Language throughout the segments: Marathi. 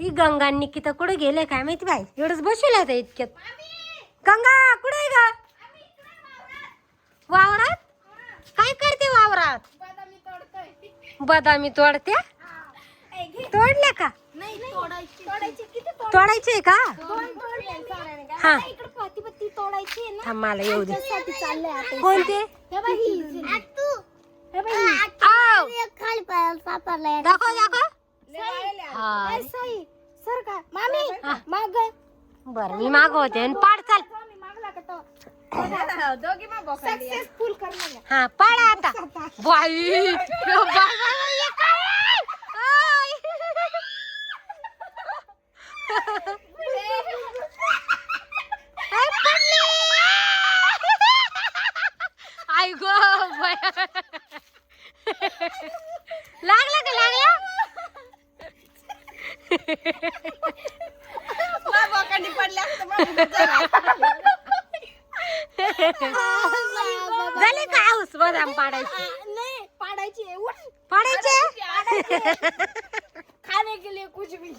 ही गंगा आणि निकिता कुठे गेले काय माहिती बाई, एवढंच बसवलं होतं इतक्यात. गंगा कुठे आहे ग? वावरात? काय करते वावरात? बदामी तोडते. तोडले का? तोडायचे का? हा थांब मला येऊ दे. कोणते? दाखव दाखव. बर मी मागवते आणि पाड चाल. हा पाडा आता. बाई आई गो लागला का लागला? झाले का हाऊस बदाम पाडायची? नहीं पाडायची पाडायचे खाने के लिए कुछ भी.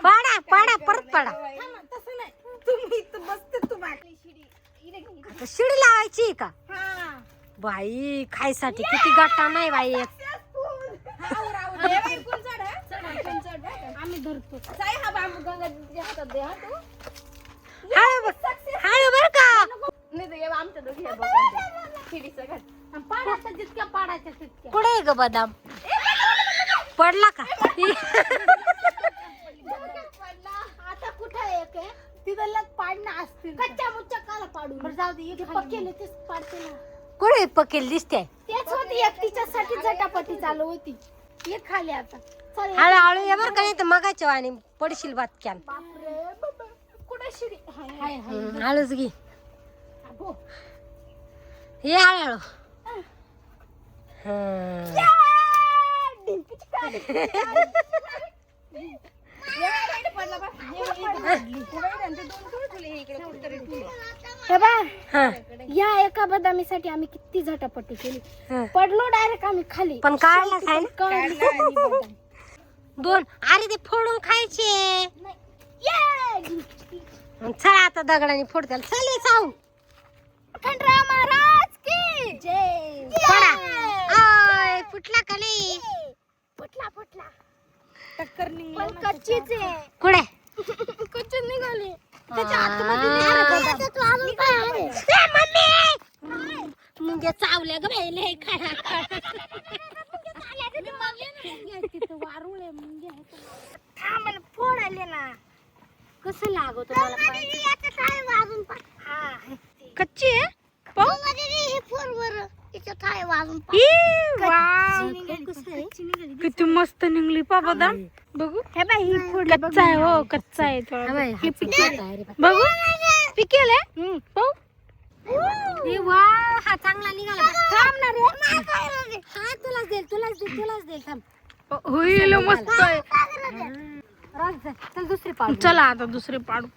पाडा पाडा परत पाडा. तसं नाही, तुम्ही इथं बसते आता शिडी लावायची का? बाई खायसाठी किती गट्टा नाही बाई. आम्ही धरतो. हळू बर का? जितक्या पाडायच्या तितक्या. कुठे आहे ग बदाम? पडला का? आता कुठं आहे तिथं पाडणं असतील. कच्च्या मुच्च्या काला पाडू. जाऊ दे, पक्केले तेच पाडते ना. कुठे पकेल दिसते? तेच होती एक तिच्यासाठी झटापटी चालू होती. ये खाली आता. हळूहळू ये बर का, नाही तर मगाच्या वाणी पडशील बातक्यान. कुठे शिडी? हाय हळूच घे. ये हळूहळू. या एका बदामीसाठी आम्ही किती झटापटी केली. पडलो डायरेक्ट आम्ही खाली. पण काढला काय ना? दोन. अरे ते फोडून खायचे. चला आता दगडाने फोडत्याल. चल चाऊ. खंडराव महाराज की जय. आय फुटला का नाही? फुटला टक्कर निघाली. कच्चीच आहे. कुठे? कच्ची निघाली. त्याच्या आतमध्ये निघाली. मुंग्या चावल्या ग बाई लय खाडा. वारुळ आहे मुंग्या. मला फोड आले ना. कसं लागत तुम्हाला? कच्ची आहे. किती मस्त निघली बदाम. बघू हे बाई ही फोड कच्चा आहे. हो कच्चा आहे थोडा. हे पिकेल बघू. पिकेल आहे. वाव हा चांगला निघाला. थांब ना रे. हा तुलाच देईल थांब. होईल मस्त आहे. चल दुसरी पाडू. चला आता दुसरे पाडू.